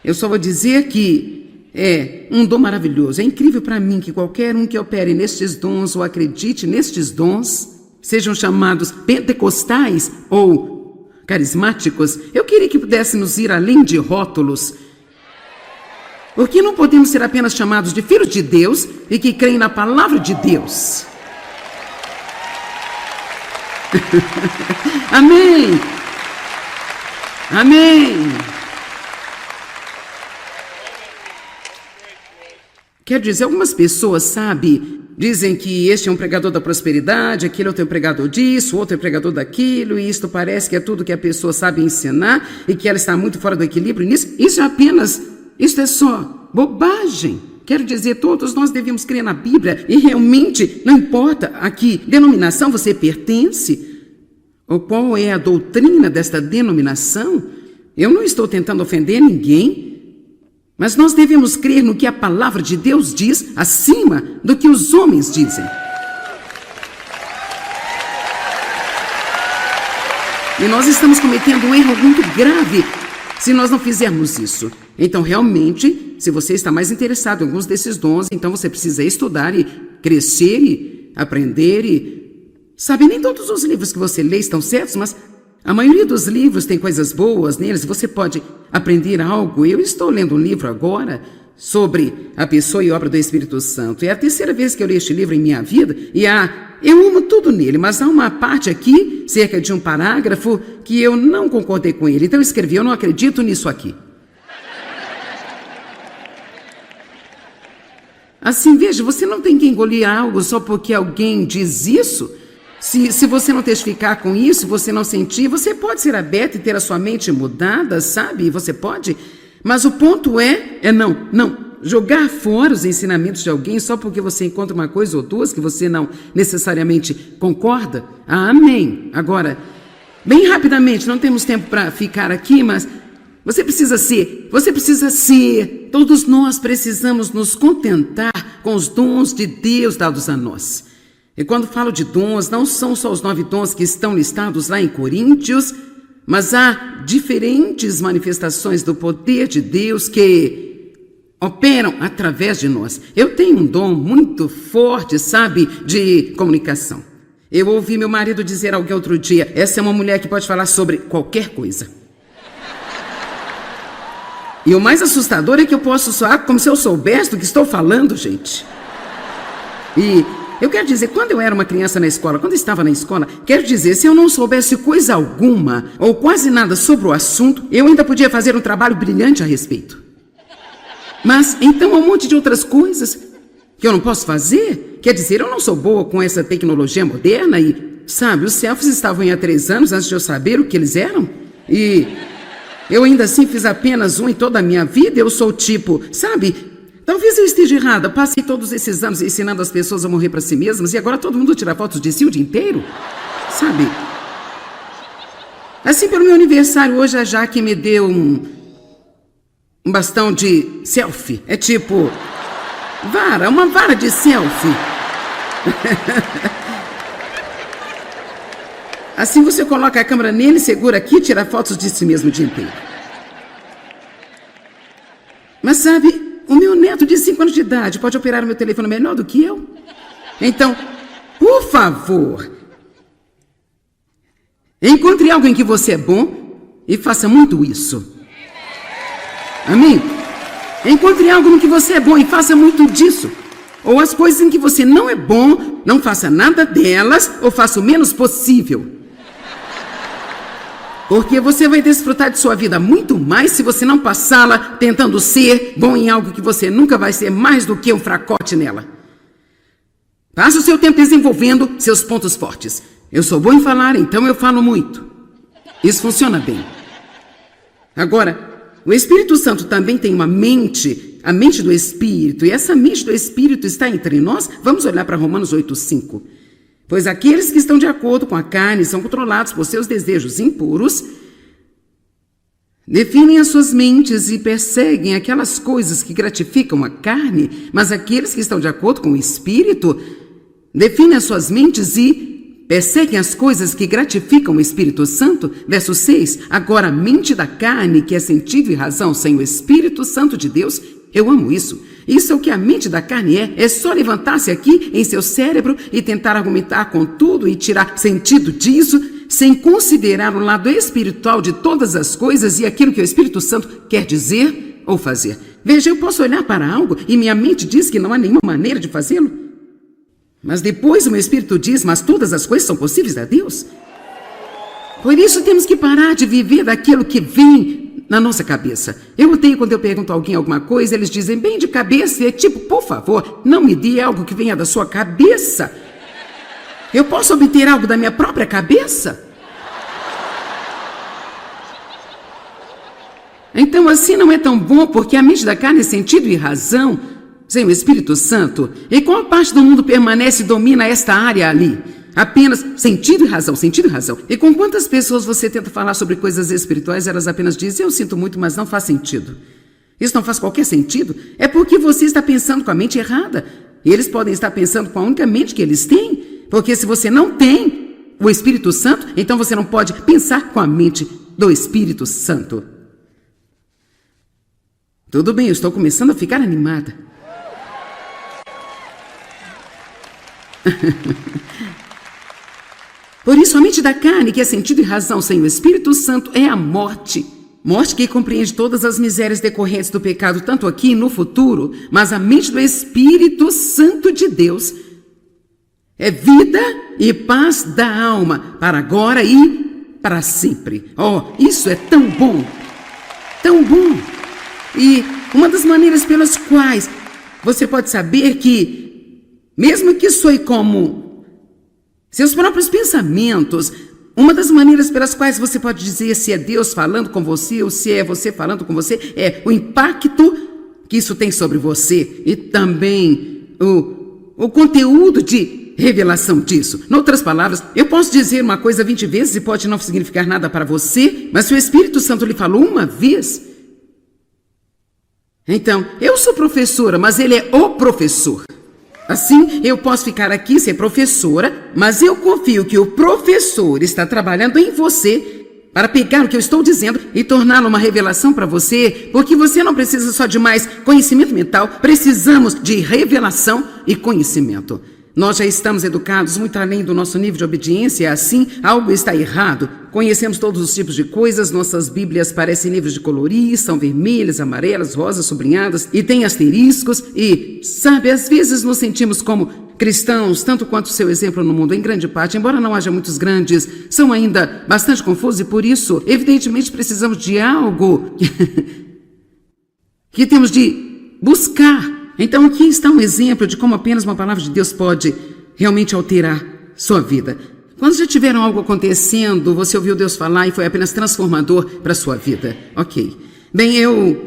Eu só vou dizer que é um dom maravilhoso. É incrível para mim que qualquer um que opere nestes dons ou acredite nestes dons, sejam chamados pentecostais ou carismáticos, eu queria que pudéssemos ir além de rótulos. Porque não podemos ser apenas chamados de filhos de Deus e que creem na palavra de Deus. Amém. Amém. Quer dizer, algumas pessoas, dizem que este é um pregador da prosperidade, aquele outro é um pregador disso, outro é um pregador daquilo, e isto parece que é tudo que a pessoa sabe ensinar e que ela está muito fora do equilíbrio nisso. Isso é só bobagem. Quero dizer, todos nós devemos crer na Bíblia e realmente, não importa a que denominação você pertence ou qual é a doutrina desta denominação, eu não estou tentando ofender ninguém, mas nós devemos crer no que a palavra de Deus diz acima do que os homens dizem. E nós estamos cometendo um erro muito grave se nós não fizermos isso. Então, realmente, se você está mais interessado em alguns desses dons, então você precisa estudar e crescer e aprender e... nem todos os livros que você lê estão certos, mas a maioria dos livros tem coisas boas neles, você pode aprender algo. Eu estou lendo um livro agora sobre a pessoa e obra do Espírito Santo. É a terceira vez que eu leio este livro em minha vida e eu amo tudo nele, mas há uma parte aqui, cerca de um parágrafo, que eu não concordei com ele. Então eu escrevi, eu não acredito nisso aqui. Assim, veja, você não tem que engolir algo só porque alguém diz isso. Se você não testificar com isso, você não sentir, você pode ser aberto e ter a sua mente mudada, Você pode. Mas o ponto é não jogar fora os ensinamentos de alguém só porque você encontra uma coisa ou duas que você não necessariamente concorda. Amém. Agora, Bem rapidamente, não temos tempo para ficar aqui, mas você precisa ser, todos nós precisamos nos contentar com os dons de Deus dados a nós. E quando falo de dons, não são só os 9 dons que estão listados lá em Coríntios, mas há diferentes manifestações do poder de Deus que operam através de nós. Eu tenho um dom muito forte, sabe, de comunicação. Eu ouvi meu marido dizer alguém outro dia, essa é uma mulher que pode falar sobre qualquer coisa. E o mais assustador é que eu posso soar como se eu soubesse do que estou falando, gente. E eu quero dizer, quando eu era uma criança na escola, quando eu estava na escola, quero dizer, se eu não soubesse coisa alguma ou quase nada sobre o assunto, eu ainda podia fazer um trabalho brilhante a respeito. Mas, então, há um monte de outras coisas que eu não posso fazer. Quer dizer, eu não sou boa com essa tecnologia moderna e, sabe, os selfies estavam aí há 3 anos antes de eu saber o que eles eram. E eu ainda assim fiz apenas um em toda a minha vida. Eu sou tipo, sabe, talvez eu esteja errada. Passei todos esses anos ensinando as pessoas a morrer para si mesmas e agora todo mundo tira fotos de si o dia inteiro, sabe? Assim, pelo meu aniversário hoje, a Jaque me deu um bastão de selfie. É tipo, uma vara de selfie. Assim você coloca a câmera nele, segura aqui e tira fotos de si mesmo o dia inteiro. Mas sabe, o meu neto de 5 anos de idade pode operar o meu telefone melhor do que eu. Então, por favor, encontre algo em que você é bom e faça muito isso. Amém? Encontre algo no que você é bom e faça muito disso. Ou as coisas em que você não é bom, não faça nada delas ou faça o menos possível. Porque você vai desfrutar de sua vida muito mais se você não passá-la tentando ser bom em algo que você nunca vai ser mais do que um fracote nela. Passe o seu tempo desenvolvendo seus pontos fortes. Eu sou bom em falar, então eu falo muito. Isso funciona bem. Agora, o Espírito Santo também tem uma mente, a mente do Espírito, e essa mente do Espírito está entre nós. Vamos olhar para Romanos 8:5. Pois aqueles que estão de acordo com a carne são controlados por seus desejos impuros, definem as suas mentes e perseguem aquelas coisas que gratificam a carne, mas aqueles que estão de acordo com o Espírito definem as suas mentes e perseguem as coisas que gratificam o Espírito Santo. Verso 6, agora a mente da carne, que é sentido e razão sem o Espírito Santo de Deus, eu amo isso. Isso é o que a mente da carne é só levantar-se aqui em seu cérebro e tentar argumentar com tudo e tirar sentido disso, sem considerar o lado espiritual de todas as coisas e aquilo que o Espírito Santo quer dizer ou fazer. Veja, eu posso olhar para algo e minha mente diz que não há nenhuma maneira de fazê-lo. Mas depois o meu Espírito diz, mas todas as coisas são possíveis a Deus. Por isso temos que parar de viver daquilo que vem na nossa cabeça. Eu odeio quando eu pergunto a alguém alguma coisa, eles dizem bem de cabeça, e é tipo, por favor, não me dê algo que venha da sua cabeça. Eu posso obter algo da minha própria cabeça? Então assim não é tão bom, porque a mente da carne é sentido e razão, sem o Espírito Santo. E qual parte do mundo permanece e domina esta área ali? Apenas sentido e razão, sentido e razão. E com quantas pessoas você tenta falar sobre coisas espirituais, elas apenas dizem, eu sinto muito, mas não faz sentido. Isso não faz qualquer sentido. É porque você está pensando com a mente errada. E eles podem estar pensando com a única mente que eles têm. Porque se você não tem o Espírito Santo, então você não pode pensar com a mente do Espírito Santo. Tudo bem, eu estou começando a ficar animada. Por isso, a mente da carne, que é sentido e razão sem o Espírito Santo, é a morte. Morte que compreende todas as misérias decorrentes do pecado, tanto aqui e no futuro. Mas a mente do Espírito Santo de Deus é vida e paz da alma, para agora e para sempre. Oh, isso é tão bom, tão bom. E uma das maneiras pelas quais você pode saber que, mesmo que soe como seus próprios pensamentos, uma das maneiras pelas quais você pode dizer se é Deus falando com você ou se é você falando com você, é o impacto que isso tem sobre você e também o conteúdo de revelação disso. Em outras palavras, eu posso dizer uma coisa 20 vezes e pode não significar nada para você, mas se o Espírito Santo lhe falou uma vez... Então, eu sou professora, mas ele é o professor. Assim, eu posso ficar aqui ser professora, mas eu confio que o professor está trabalhando em você para pegar o que eu estou dizendo e torná-lo uma revelação para você, porque você não precisa só de mais conhecimento mental, precisamos de revelação e conhecimento. Nós já estamos educados muito além do nosso nível de obediência, assim, algo está errado. Conhecemos todos os tipos de coisas, nossas bíblias parecem livros de colorir, são vermelhas, amarelas, rosas, sublinhadas e têm asteriscos e, sabe, às vezes nos sentimos como cristãos, tanto quanto o seu exemplo no mundo, em grande parte, embora não haja muitos grandes, são ainda bastante confusos e por isso, evidentemente, precisamos de algo que temos de buscar. Então, aqui está um exemplo de como apenas uma palavra de Deus pode realmente alterar sua vida. Quando já tiveram algo acontecendo, você ouviu Deus falar e foi apenas transformador para a sua vida. Ok. Bem, eu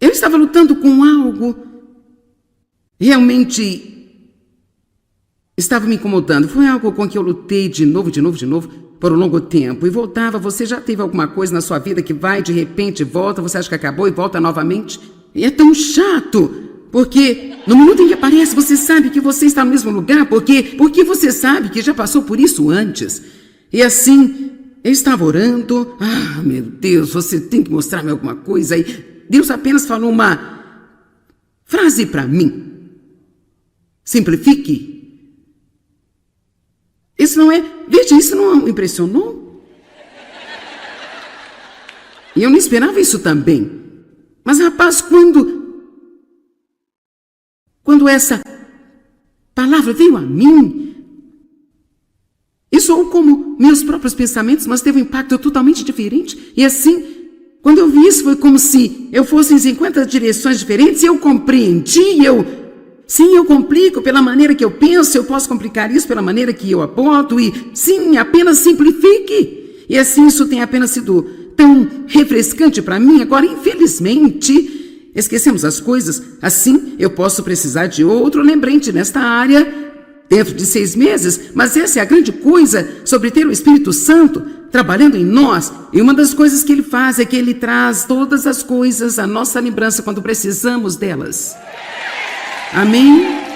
estava lutando com algo, realmente estava me incomodando. Foi algo com que eu lutei de novo, por um longo tempo. E voltava, você já teve alguma coisa na sua vida que vai, de repente, volta, você acha que acabou e volta novamente? E é tão chato, porque no minuto em que aparece, você sabe que você está no mesmo lugar, porque você sabe que já passou por isso antes. E assim, eu estava orando, meu Deus, você tem que mostrar-me alguma coisa. E Deus apenas falou uma frase para mim. Simplifique. Isso não o impressionou? E eu não esperava isso também. Mas, rapaz, quando essa palavra veio a mim, isso soou como meus próprios pensamentos, mas teve um impacto totalmente diferente. E assim, quando eu vi isso, foi como se eu fosse em 50 direções diferentes e eu compreendi, sim, eu complico pela maneira que eu penso, eu posso complicar isso pela maneira que eu abordo e, sim, apenas simplifique. E assim, isso tem apenas sido tão refrescante para mim. Agora, infelizmente, esquecemos as coisas. Assim, eu posso precisar de outro lembrete nesta área dentro de 6 meses. Mas essa é a grande coisa sobre ter o Espírito Santo trabalhando em nós. E uma das coisas que ele faz é que ele traz todas as coisas à nossa lembrança quando precisamos delas. Amém?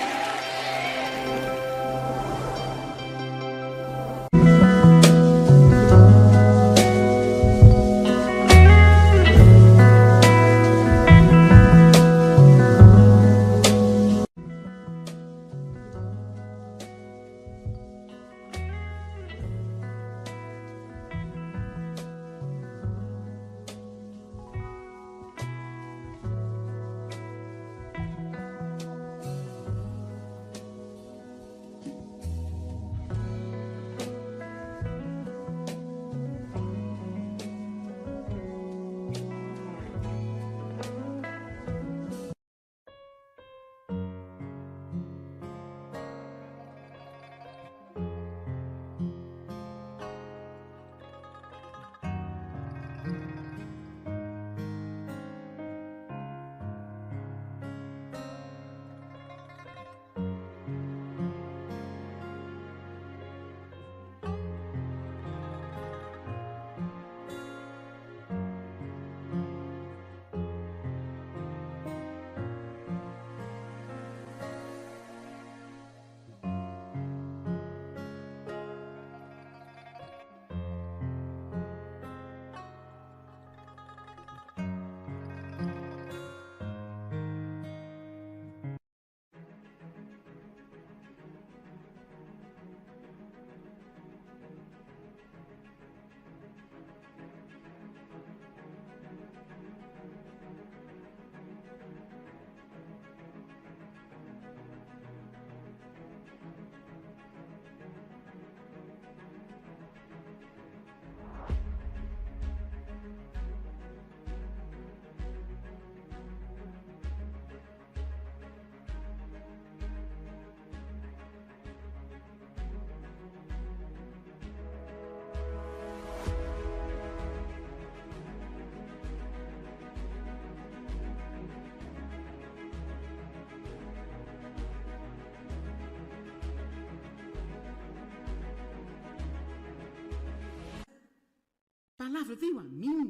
palavra veio a mim.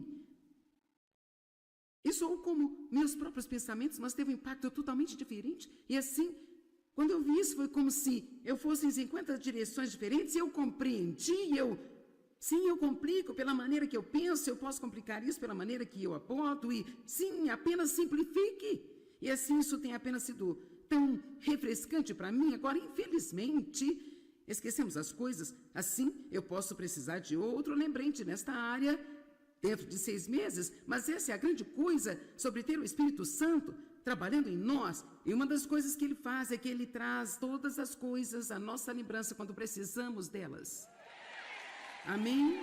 E soou como meus próprios pensamentos, mas teve um impacto totalmente diferente. E assim, quando eu vi isso, foi como se eu fosse em 50 direções diferentes e eu compreendi, sim, eu complico pela maneira que eu penso, eu posso complicar isso pela maneira que eu aponto e, sim, apenas simplifique. E assim, isso tem apenas sido tão refrescante para mim. Agora, infelizmente, esquecemos as coisas. Assim, eu posso precisar de outro lembrete nesta área dentro de 6 meses, mas essa é a grande coisa sobre ter o Espírito Santo trabalhando em nós. E uma das coisas que ele faz é que ele traz todas as coisas à nossa lembrança quando precisamos delas. Amém?